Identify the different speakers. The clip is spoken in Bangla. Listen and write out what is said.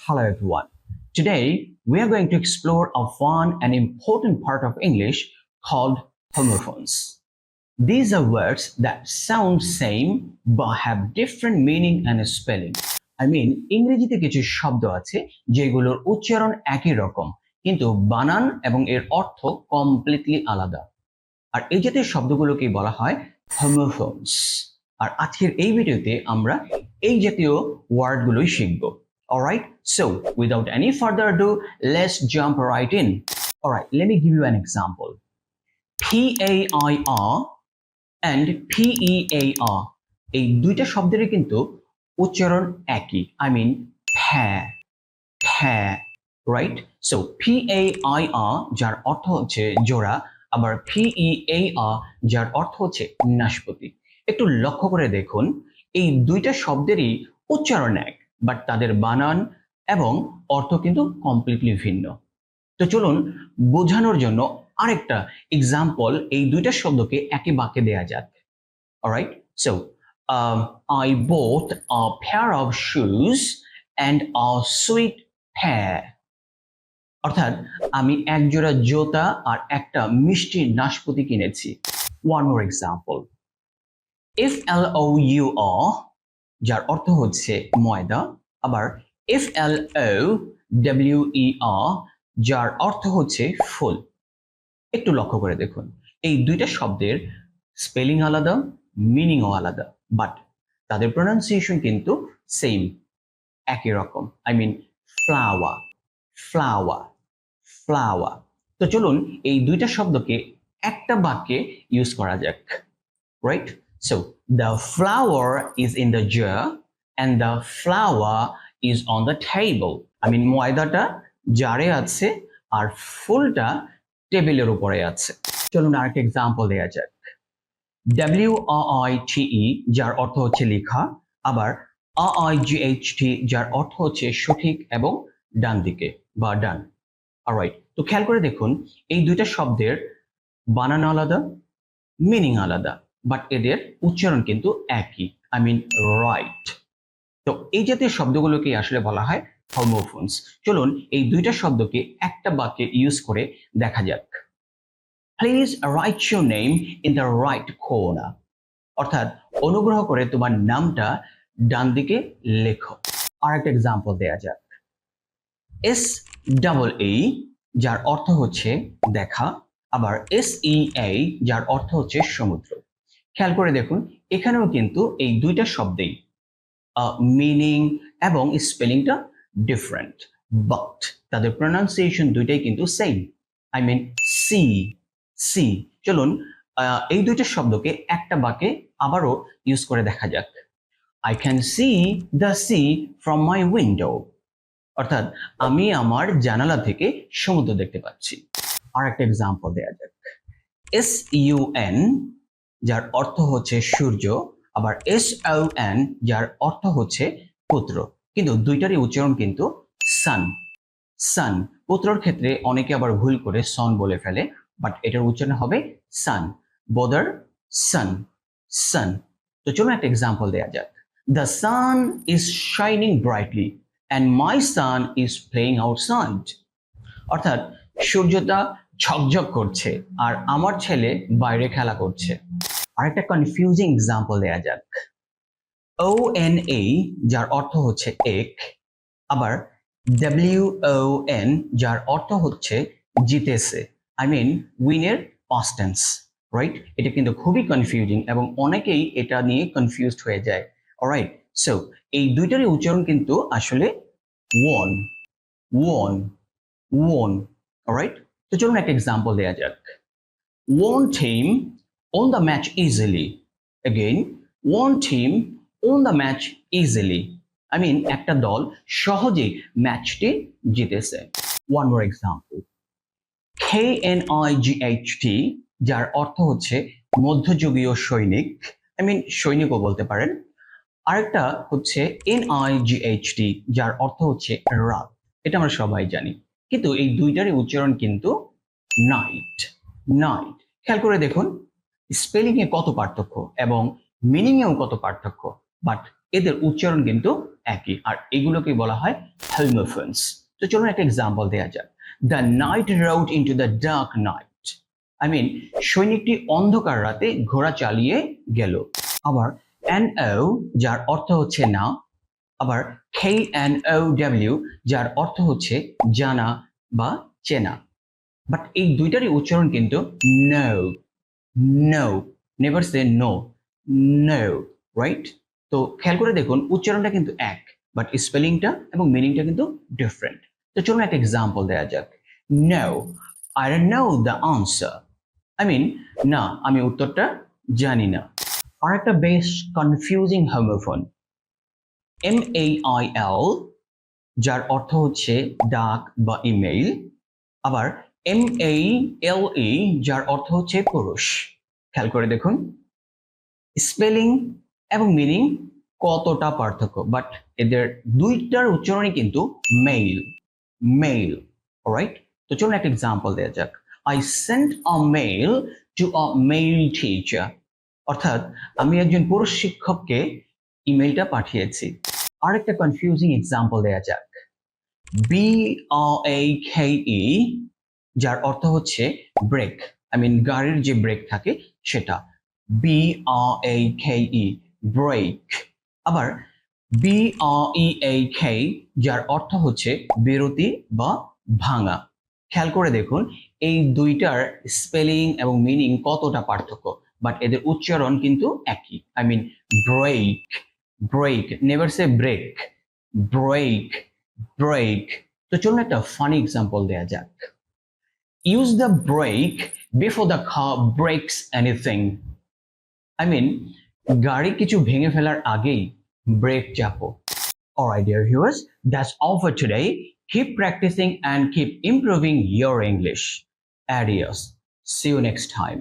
Speaker 1: Hello everyone. Today we are going to explore a fun and important part of English called homophones. These are words that sound same but have different meaning and spelling. ইংরেজিতে কিছু শব্দ আছে যেগুলোর উচ্চারণ একই রকম কিন্তু বানান এবং এর অর্থ কমপ্লিটলি আলাদা। আর এই জাতীয় শব্দগুলোকেই বলা হয় homophones। আর আজকের এই ভিডিওতে আমরা এই জাতীয় ওয়ার্ডগুলোই শিখব। Alright, so without any further ado, let's jump right in. Alright, let me give you an example. PAIR and PEAR এই দুইটা শব্দেরই কিন্তু উচ্চারণ একই। phä, right? So PAIR যার অর্থ হচ্ছে জোড়া, আবার PEAR যার অর্থ হচ্ছে নাশপাতি। একটু লক্ষ্য করে দেখুন, এই দুইটা শব্দেরই উচ্চারণ এক, বাট তাদের বানান এবং অর্থ কিন্তু কমপ্লিটলি ভিন্ন। তো চলুন বোঝানোর জন্য আরেকটা এক্সাম্পল এই দুইটা শব্দকে একই বাক্যে দেয়া যাক। Alright, so I bought a pair of shoes and a sweet pear. অর্থাৎ আমি এক জোড়া জুতা আর একটা মিষ্টি নাশপাতি কিনেছি। One more example. FLOUR যার অর্থ হচ্ছে ময়দা, আবার FLOWER যার অর্থ হচ্ছে ফুল। একটু লক্ষ্য করে দেখুন, এই দুইটা শব্দের স্পেলিং আলাদা, মিনিংও আলাদা, বাট তাদের প্রনাউন্সিয়েশন কিন্তু সেম, একই রকম। Flower, flower, flower. তো চলুন এই দুইটা শব্দকে একটা বাক্যে ইউজ করা যাক। Right? So the flower is in the jar and the flower is on the table. ময়দাটা জারে আছে আর ফুলটা টেবিলের উপরে আছে। চলুন আরেকটা এক্সাম্পল দেয়া যাক। WRITE যার অর্থ হচ্ছে লেখা, আবার RIGHT যার অর্থ হচ্ছে সঠিক এবং ডান দিকে বা ডান। অলরাইট, তো খেয়াল করে দেখুন এই দুইটা শব্দের বানান আলাদা, মিনিং আলাদা, বাট এদের উচ্চারণ কিন্তু একই। রাইট। তো এই জাতীয় শব্দগুলোকে আসলে বলা হয় homophones। চলুন এই দুইটা শব্দকে একটা বাক্যে ইউজ করে দেখা যাক। Please write your name in the right corner. অর্থাৎ অনুগ্রহ করে তোমার নামটা ডান দিকে লেখো। আরেকটা এক্সাম্পল দেয়া যাক। SEE যার অর্থ হচ্ছে দেখা, আবার SEA যার অর্থ হচ্ছে সমুদ্র। খেয়াল করে দেখুন এখানেও কিন্তু এই দুইটা শব্দেই মিনিং এবং স্পেলিংটা ডিফারেন্ট, বাট তাদের প্রনাউন্সিয়েশন দুইটাই কিন্তু সেম। C, C. চলুন এই দুইটা শব্দকে একটা বাক্যে আবারও ইউজ করে দেখা যাক। I can see the sea from my window. অর্থাৎ আমি আমার জানালা থেকে সমুদ্র দেখতে পাচ্ছি। আর একটা এক্সাম্পল দেয়া যাক। SUN যার অর্থ হচ্ছে সূর্য, আবার SON যার অর্থ হচ্ছে পুত্র, কিন্তু দুইটারই উচ্চারণ কিন্তু সান, সান। পুত্রর ক্ষেত্রে অনেকে আবার ভুল করে সন বলে ফেলে, বাট এটার উচ্চারণ হবে সান, বোদার সান, সান। তো চলুন একটা এক্সাম্পল দেয়া যাক। The sun is shining brightly and my son is playing outside. অর্থাৎ সূর্যটা ঝকঝক করছে আর আমার ছেলে বাইরে খেলা করছে। আরেকটা কনফিউজিং এক্সাম্পল দেয়া যাক। ONA যার অর্থ হচ্ছে এক, আবার WON যার অর্থ হচ্ছে জিতেছে। উইনের পাস্ট টেন্স, রাইট? এটা কিন্তু খুবই কনফিউজিং এবং অনেকেই এটা নিয়ে কনফিউজড হয়ে যায়। অলরাইট, সো এই দুইটারই উচ্চারণ কিন্তু আসলে won, won, won. অলরাইট, তো চলুন একটা এক্সাম্পল দেয়া যাক। One team won the match easily. Again, one team won the match easily. একটা দল সহজেই ম্যাচটি জিতেছে। One more example. KNIGHT যার অর্থ হচ্ছে মধ্যযুগীয় সৈনিক, সৈনিকও বলতে পারেন। আরেকটা হচ্ছে NIGHT যার অর্থ হচ্ছে রাত, এটা আমরা সবাই জানি, কিন্তু এই দুইটারই উচ্চারণ কিন্তু নাইট, নাইট। খেয়াল করে দেখুন স্পেলিং এ কত পার্থক্য এবং মিনিং এও কত পার্থক্য, বাট এদের উচ্চারণ কিন্তু একই, আর এগুলোকে বলা হয় homophones. তো চলুন একটা এক্সাম্পল দেওয়া যাক। The knight rode into the dark night. I mean, সৈনিকটি অন্ধকার রাতে ঘোড়া চালিয়ে গেল। আবার NO যার অর্থ হচ্ছে না, আবার KNOW যার অর্থ হচ্ছে জানা বা চেনা। বাট এই দুইটারই উচ্চারণ কিন্তু no, no, never say no, no, right? তো খেয়াল করে দেখুন উচ্চারণটা কিন্তু এক, বাট স্পেলিংটা এবং মিনিংটা কিন্তু ডিফারেন্ট। তো চলুন একটা এক্সাম্পল দেওয়া যাক। No, I don't know the answer. I mean, না, আমি উত্তরটা জানি না। আর একটা বেশ কনফিউজিং হোমোফোন, MAIL যার অর্থ হচ্ছে ডাক বা ইমেইল, আবার MALE যার অর্থ হচ্ছে পুরুষ। খেয়াল করে দেখুন স্পেলিং এবং মিনিং কতটা পার্থক্য, বাট এদের দুইটার উচ্চারণই কিন্তু মেইল, মেইল, রাইট? তো চলুন একটা এক্সাম্পল দেওয়া যাক। I sent a mail to a male teacher. অর্থাৎ আমি একজন পুরুষ শিক্ষককে ইমেইলটা পাঠিয়েছি। আরেকটা কনফিউজিং এক্সাম্পল দেওয়া যাক। BRAKE যার অর্থ হচ্ছে ব্রেক, আই মিন গাড়ির যে ব্রেক থাকে সেটা, BRAKE, ব্রেক। আবার BREAK যার অর্থ হচ্ছে বিরতি বা ভাঙা। খেয়াল করে দেখুন এই দুইটার স্পেলিং এবং মিনিং কতটা পার্থক্য, বাট এদের উচ্চারণ কিন্তু একই। I mean break, break, never say break, break, break. তো চলুন একটা ফানি এক্সাম্পল দেওয়া যাক। Use the brake before the car breaks anything. I mean, গাড়ি কিছু ভেঙে ফেলার আগেই ব্রেক চাপো। Alright, dear viewers, that's all for today. Keep practicing and keep improving your English. Adios. See you next time.